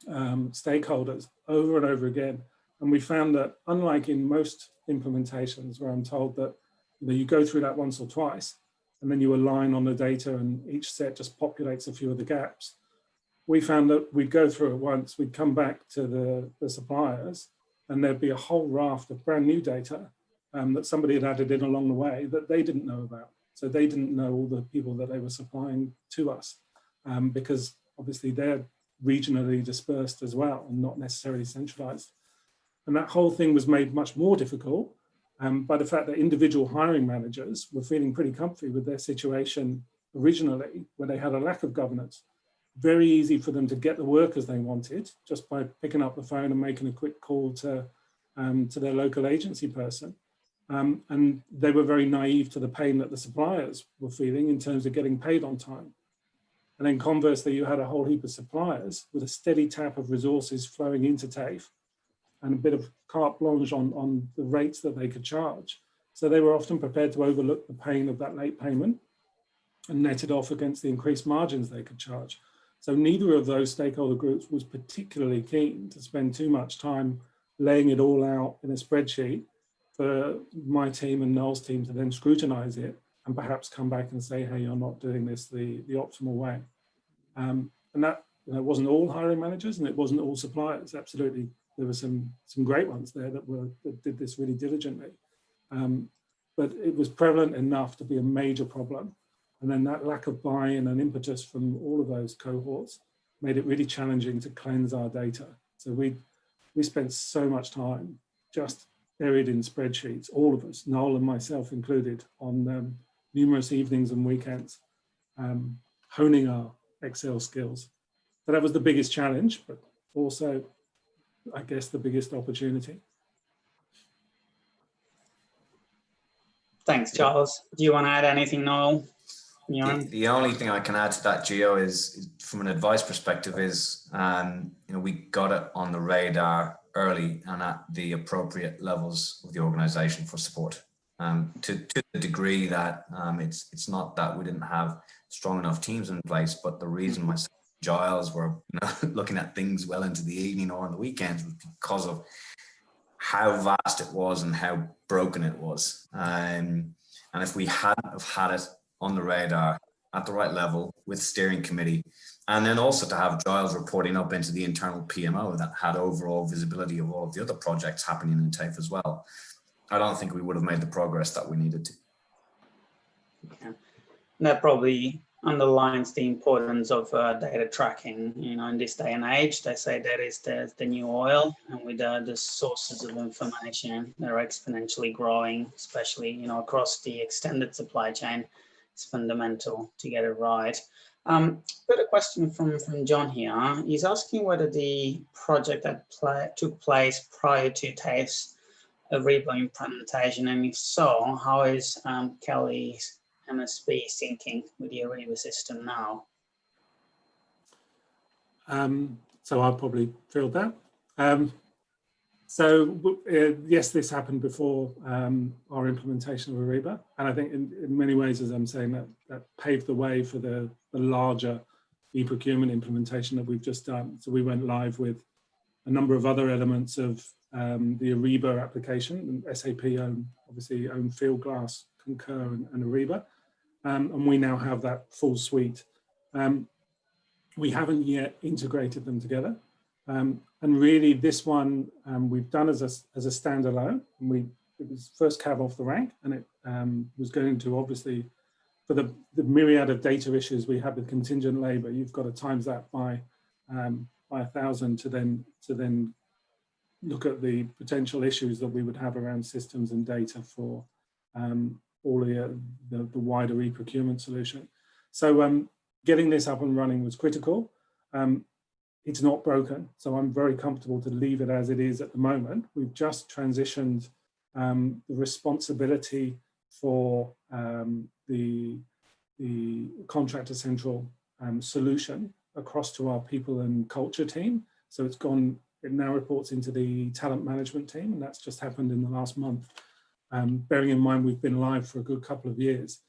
stakeholders over and over again. And we found that unlike in most implementations where I'm told that you go through that once or twice, and then you align on the data and each set just populates a few of the gaps, we found that we'd go through it once, we'd come back to the suppliers, and there'd be a whole raft of brand new data that somebody had added in along the way that they didn't know about. So they didn't know all the people that they were supplying to us because obviously they're regionally dispersed as well and not necessarily centralized. And that whole thing was made much more difficult by the fact that individual hiring managers were feeling pretty comfy with their situation originally, where they had a lack of governance. Very easy for them to get the workers they wanted just by picking up the phone and making a quick call to their local agency person. And they were very naive to the pain that the suppliers were feeling in terms of getting paid on time. And then conversely, you had a whole heap of suppliers with a steady tap of resources flowing into TAFE and a bit of carte blanche on the rates that they could charge. So they were often prepared to overlook the pain of that late payment and net it off against the increased margins they could charge. So neither of those stakeholder groups was particularly keen to spend too much time laying it all out in a spreadsheet for my team and Noel's team to then scrutinize it and perhaps come back and say, hey, you're not doing this the optimal way. And that wasn't all hiring managers and it wasn't all suppliers. Absolutely, there were some great ones there that did this really diligently. But it was prevalent enough to be a major problem. And then that lack of buy-in and impetus from all of those cohorts made it really challenging to cleanse our data. So we spent so much time just buried in spreadsheets, all of us, Noel and myself included, on numerous evenings and weekends, honing our Excel skills. So that was the biggest challenge, but also, I guess, the biggest opportunity. Thanks, Giles. Do you want to add anything, Noel? The only thing I can add to that, Gio, is from an advice perspective is, we got it on the radar early and at the appropriate levels of the organization for support. To the degree that it's not that we didn't have strong enough teams in place, but the reason myself and Giles were looking at things well into the evening or on the weekends was because of how vast it was and how broken it was. And if we hadn't have had it on the radar at the right level with steering committee, and then also to have Giles reporting up into the internal PMO that had overall visibility of all of the other projects happening in TAFE as well, I don't think we would have made the progress that we needed to. Yeah. That probably underlines the importance of data tracking. In this day and age, they say that is the new oil, and with the sources of information that are exponentially growing, especially across the extended supply chain, it's fundamental to get it right. Got a question from John here. He's asking whether the project that took place prior to TAFE's Ariba implementation, and if so, how is Kelly's MSP syncing with the Ariba system now? So I'll probably field that. Yes, this happened before our implementation of Ariba, and I think in many ways, as I'm saying, that paved the way for the larger e-procurement implementation that we've just done. So we went live with a number of other elements of the Ariba application, and SAP obviously own Fieldglass, Concur, and Ariba, and we now have that full suite. We haven't yet integrated them together, and really this one we've done as a standalone. And it was first cab off the rank, and it was going to, obviously, for the myriad of data issues we have with contingent labour, you've got to times that by 1,000 to then look at the potential issues that we would have around systems and data for all the wider e-procurement solution. So getting this up and running was critical. It's not broken, so I'm very comfortable to leave it as it is at the moment. We've just transitioned the responsibility for the Contractor Central solution across to our people and culture team. So it now reports into the talent management team, and that's just happened in the last month. Bearing in mind we've been live for a good couple of years.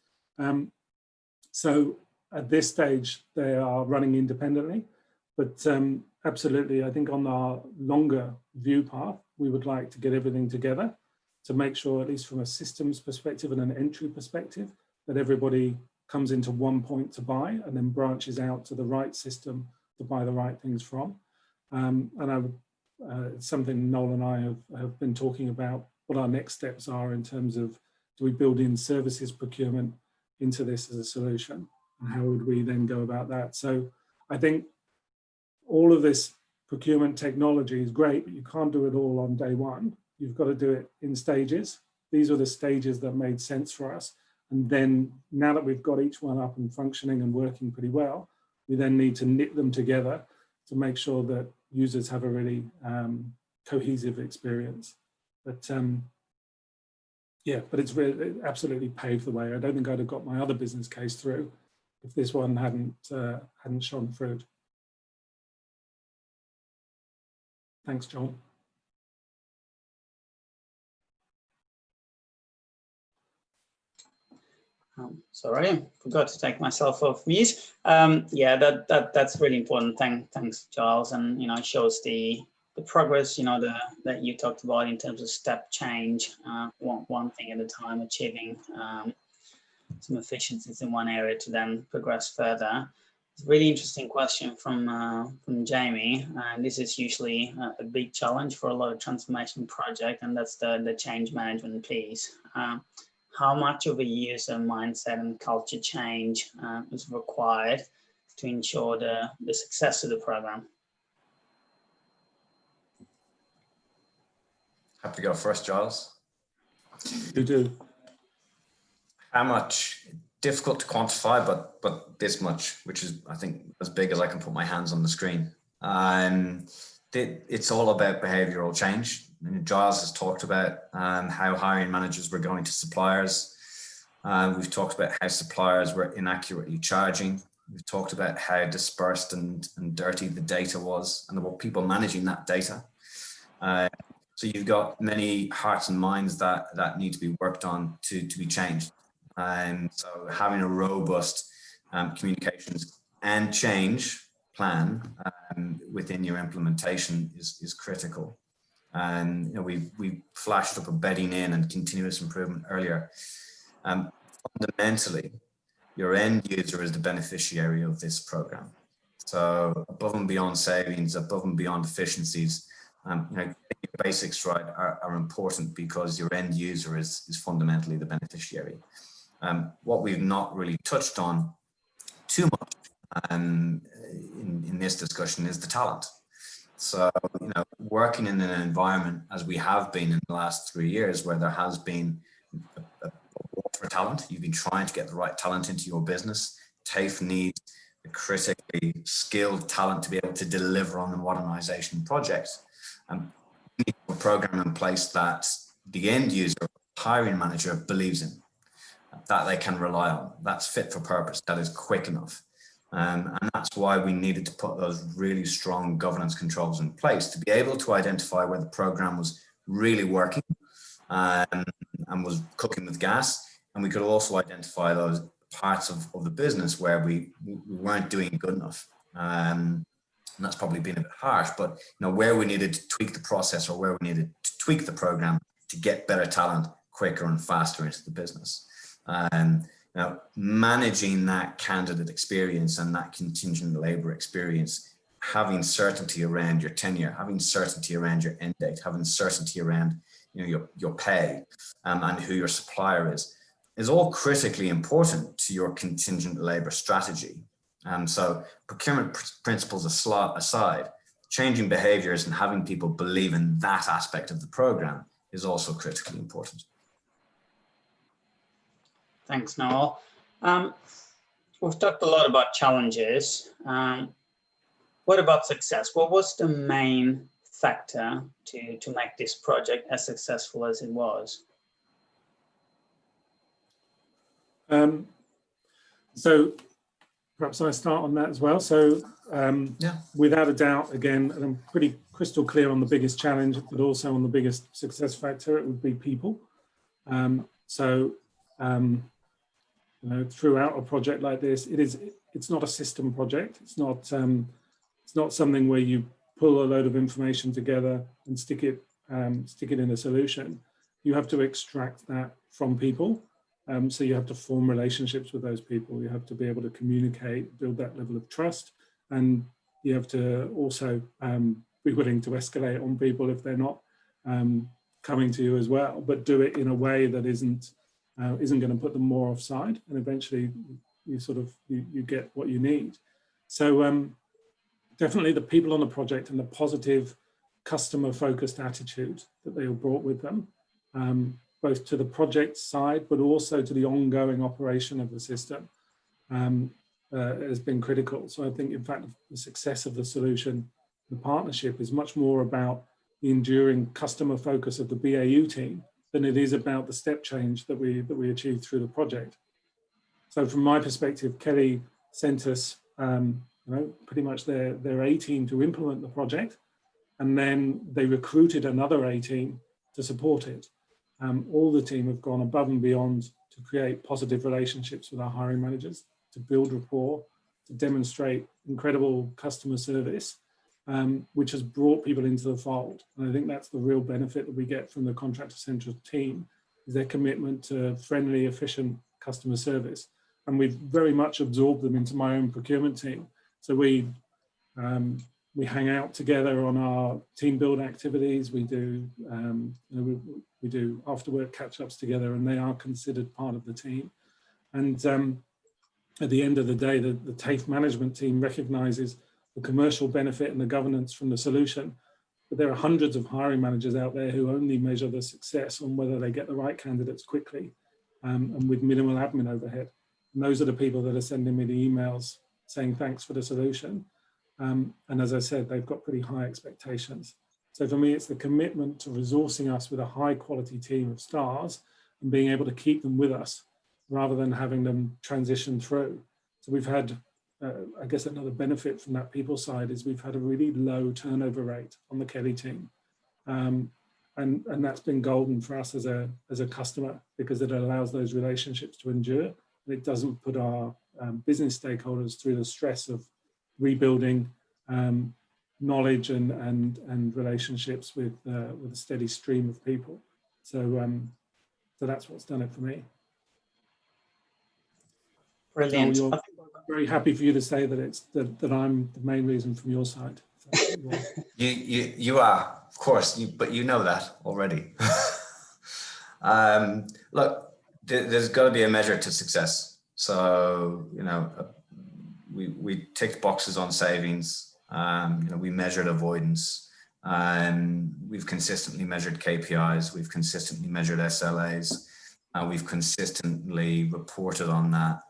So at this stage, they are running independently, but absolutely, I think on our longer view path, we would like to get everything together to make sure, at least from a systems perspective and an entry perspective, that everybody comes into one point to buy and then branches out to the right system to buy the right things from. And it's something Noel and I have been talking about, what our next steps are in terms of, do we build in services procurement into this as a solution, and how would we then go about that? So I think all of this procurement technology is great, but you can't do it all on day one. You've got to do it in stages. These are the stages that made sense for us. And then now that we've got each one up and functioning and working pretty well, we then need to knit them together to make sure that users have a really cohesive experience. But yeah, but it's really, it absolutely paved the way. I don't think I'd have got my other business case through if this one hadn't shone through. Thanks, John. Sorry, I forgot to take myself off mute. Yeah, that's really important. Thanks, Giles, and it shows the progress that you talked about in terms of step change, one thing at a time, achieving some efficiencies in one area to then progress further. It's a really interesting question from Jamie, and this is usually a big challenge for a lot of transformation projects, and that's the change management piece. How much of a user mindset and culture change is required to ensure the success of the program? Happy to go first, Giles. You do. How much? Difficult to quantify, but this much, which is, I think, as big as I can put my hands on the screen. It's all about behavioural change. Giles has talked about how hiring managers were going to suppliers. We've talked about how suppliers were inaccurately charging. We've talked about how dispersed and dirty the data was, and there were people managing that data. So you've got many hearts and minds that need to be worked on to be changed. So having a robust communications and change plan within your implementation is critical. And you know, we flashed up a bedding in and continuous improvement earlier. Fundamentally, your end user is the beneficiary of this program. So above and beyond savings, above and beyond efficiencies, you know, getting your basics right are important, because your end user is fundamentally the beneficiary. What we've not really touched on too much in this discussion is the talent. So, you know, working in an environment as we have been in the last 3 years, where there has been a war for talent, you've been trying to get the right talent into your business. TAFE needs the critically skilled talent to be able to deliver on the modernization projects. We need a program in place that the end user, hiring manager, believes in, that they can rely on, that's fit for purpose, that is quick enough. And that's why we needed to put those really strong governance controls in place to be able to identify where the program was really working and was cooking with gas. And we could also identify those parts of the business where we weren't doing good enough. And that's probably been a bit harsh, but you know, where we needed to tweak the process, or where we needed to tweak the program to get better talent quicker and faster into the business. Now, managing that candidate experience and that contingent labour experience, having certainty around your tenure, having certainty around your end date, having certainty around, you know, your pay and who your supplier is all critically important to your contingent labour strategy. So procurement principles aside, changing behaviours and having people believe in that aspect of the programme is also critically important. Thanks, Noel. We've talked a lot about challenges. What about success? What was the main factor to make this project as successful as it was? So perhaps I start on that as well. So yeah, without a doubt, again, and I'm pretty crystal clear on the biggest challenge, but also on the biggest success factor, it would be people. You know, throughout a project like this, it's not a system project. It's not something where you pull a load of information together and stick it in a solution. You have to extract that from people. So you have to form relationships with those people. You have to be able to communicate, build that level of trust, and you have to also be willing to escalate on people if they're not coming to you as well, but do it in a way that isn't going to put them more offside, and eventually you get what you need. So definitely the people on the project and the positive customer-focused attitude that they all brought with them, both to the project side, but also to the ongoing operation of the system, has been critical. So I think, in fact, the success of the solution, the partnership, is much more about the enduring customer focus of the BAU team than it is about the step change that we achieved through the project. So from my perspective, Kelly sent us pretty much their A team to implement the project, and then they recruited another A team to support it. All the team have gone above and beyond to create positive relationships with our hiring managers, to build rapport, to demonstrate incredible customer service, which has brought people into the fold. And I think that's the real benefit that we get from the Contractor Central team, is their commitment to friendly, efficient customer service. And we've very much absorbed them into my own procurement team. So we hang out together on our team build activities. We do we do after work catch-ups together, and they are considered part of the team. And at the end of the day, the TAFE management team recognises the commercial benefit and the governance from the solution. But there are hundreds of hiring managers out there who only measure the success on whether they get the right candidates quickly and with minimal admin overhead. And those are the people that are sending me the emails saying thanks for the solution. And as I said, they've got pretty high expectations. So for me, it's the commitment to resourcing us with a high quality team of stars and being able to keep them with us rather than having them transition through. So we've had, I guess another benefit from that people side is we've had a really low turnover rate on the Kelly team. And that's been golden for us as a customer because it allows those relationships to endure. And it doesn't put our business stakeholders through the stress of rebuilding knowledge and relationships with a steady stream of people. So that's what's done it for me. Brilliant. So I'm very happy for you to say that it's that I'm the main reason from your side. So, yeah. You are, of course, but you know that already. Look, there's got to be a measure to success. So, you know, we ticked boxes on savings. You know, we measured avoidance. We've consistently measured KPIs. We've consistently measured SLAs. We've consistently reported on that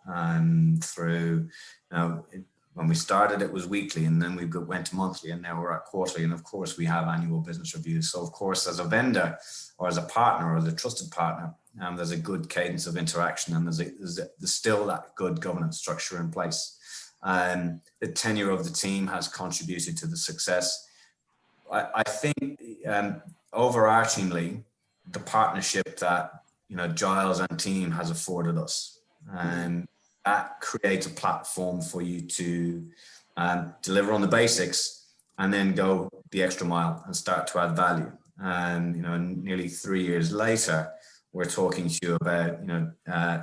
through, you know, when we started it was weekly and then we went to monthly and now we're at quarterly. And of course we have annual business reviews. So of course, as a vendor or as a partner or as a trusted partner, there's a good cadence of interaction and there's still that good governance structure in place. The tenure of the team has contributed to the success. I think overarchingly, the partnership that, you know, Giles and team has afforded us, and that creates a platform for you to deliver on the basics and then go the extra mile and start to add value. And, you know, nearly 3 years later, we're talking to you about, you know,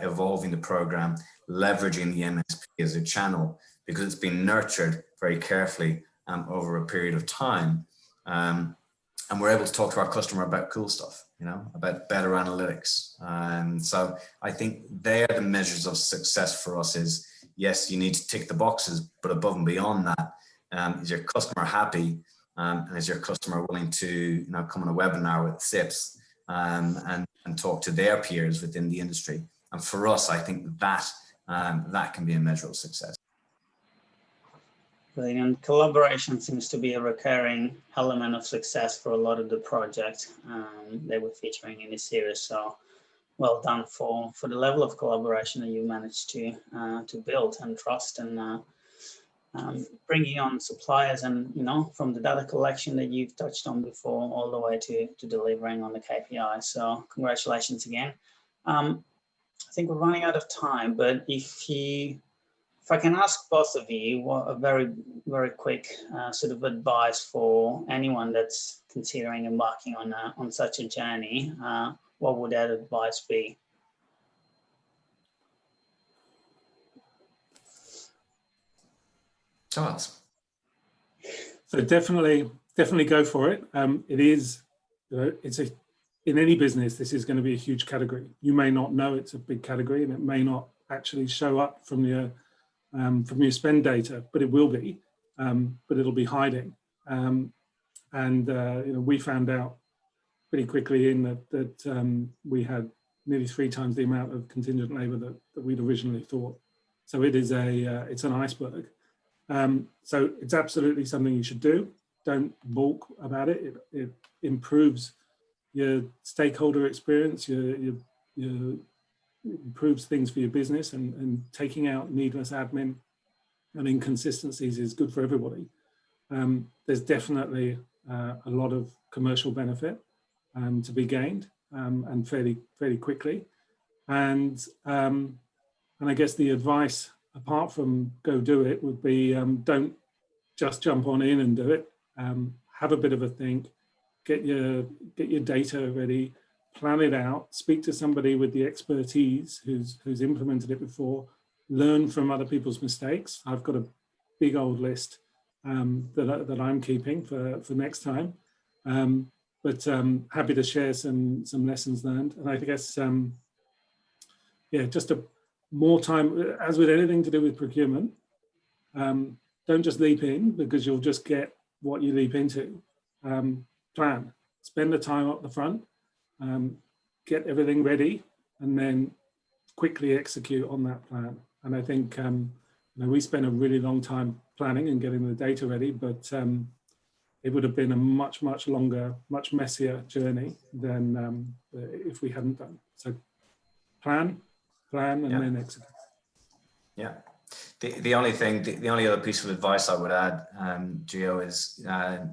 evolving the program, leveraging the MSP as a channel because it's been nurtured very carefully over a period of time. And we're able to talk to our customer about cool stuff, you know, about better analytics. And so I think they're the measures of success for us is, yes, you need to tick the boxes, but above and beyond that, is your customer happy? And is your customer willing to, you know, come on a webinar with CIPS and talk to their peers within the industry? And for us, I think that that can be a measure of success. Brilliant. Collaboration seems to be a recurring element of success for a lot of the projects that we're featuring in this series. So well done for the level of collaboration that you managed to build and trust and bringing on suppliers and, you know, from the data collection that you've touched on before all the way to delivering on the KPI. So congratulations again. I think we're running out of time, but if I can ask both of you what a very, very quick sort of advice for anyone that's considering embarking on such a journey, what would that advice be? Giles. So definitely go for it. It is, you know, in any business, this is going to be a huge category. You may not know it's a big category and it may not actually show up from your spend data, but it will be, but it'll be hiding. You know, we found out pretty quickly in that we had nearly 3 times the amount of contingent labour that we'd originally thought. So it is it's an iceberg. So it's absolutely something you should do. Don't balk about it. It improves your stakeholder experience, your improves things for your business, and taking out needless admin and inconsistencies is good for everybody. There's definitely a lot of commercial benefit to be gained and fairly quickly. And I guess the advice, apart from go do it, would be don't just jump on in and do it. Have a bit of a think, get your data ready, plan it out, speak to somebody with the expertise who's implemented it before, learn from other people's mistakes. I've got a big old list that I'm keeping for next time. But happy to share some lessons learned. And I guess, yeah, just more time, as with anything to do with procurement, don't just leap in because you'll just get what you leap into. Plan, spend the time up the front, get everything ready, and then quickly execute on that plan. And I think we spent a really long time planning and getting the data ready, but it would have been a much longer, much messier journey than if we hadn't done. So plan, and then execute. Yeah. The only other piece of advice I would add, Gio, is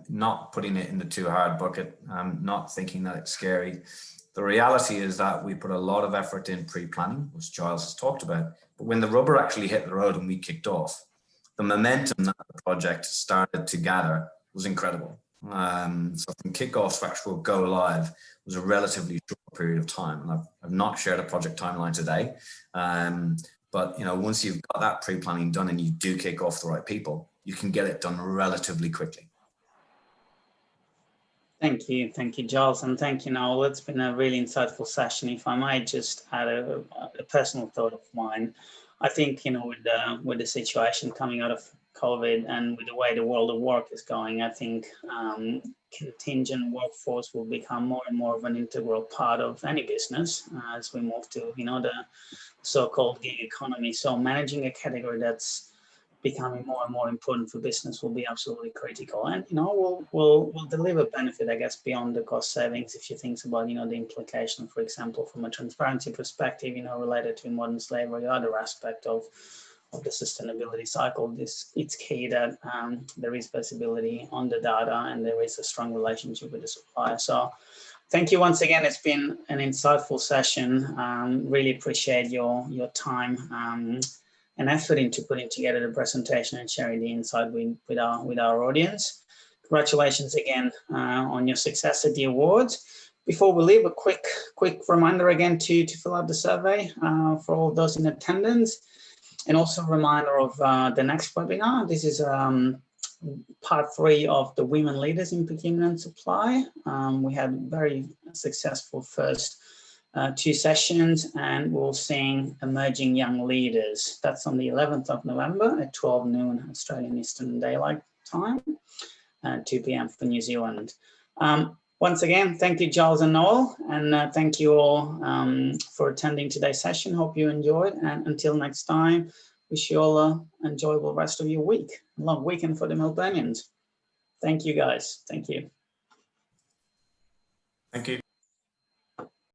not putting it in the too hard bucket, not thinking that it's scary. The reality is that we put a lot of effort in pre-planning, which Giles has talked about. But when the rubber actually hit the road and we kicked off, the momentum that the project started to gather was incredible. So from kickoff to actual go live was a relatively short period of time. And I've not shared a project timeline today. But once you've got that pre-planning done and you do kick off the right people, you can get it done relatively quickly. Thank you, Giles, and thank you, Noel. It's been a really insightful session. If I might just add a personal thought of mine, I think with the situation coming out of COVID and with the way the world of work is going, I think contingent workforce will become more and more of an integral part of any business as we move to the so-called gig economy. So managing a category that's becoming more and more important for business will be absolutely critical, and will deliver benefit, I guess, beyond the cost savings. If you think about the implication, for example, from a transparency perspective, related to modern slavery, other aspect of the sustainability cycle, it's key that there is visibility on the data and there is a strong relationship with the supplier. So thank you once again. It's been an insightful session. Really appreciate your time and effort into putting together the presentation and sharing the insight with our audience. Congratulations again on your success at the awards. Before we leave, a quick reminder again to fill out the survey for all those in attendance, and also a reminder of the next webinar. This is part 3 of the Women Leaders in Procurement and Supply. We had very successful first 2 sessions, and we're seeing emerging young leaders. That's on the 11th of November at 12 noon Australian Eastern Daylight Time, 2 p.m. for New Zealand. Once again, thank you, Giles and Noel, and thank you all for attending today's session. Hope you enjoyed, and until next time, wish you all an enjoyable rest of your week. A long weekend for the Melburnians. Thank you, guys. Thank you. Thank you.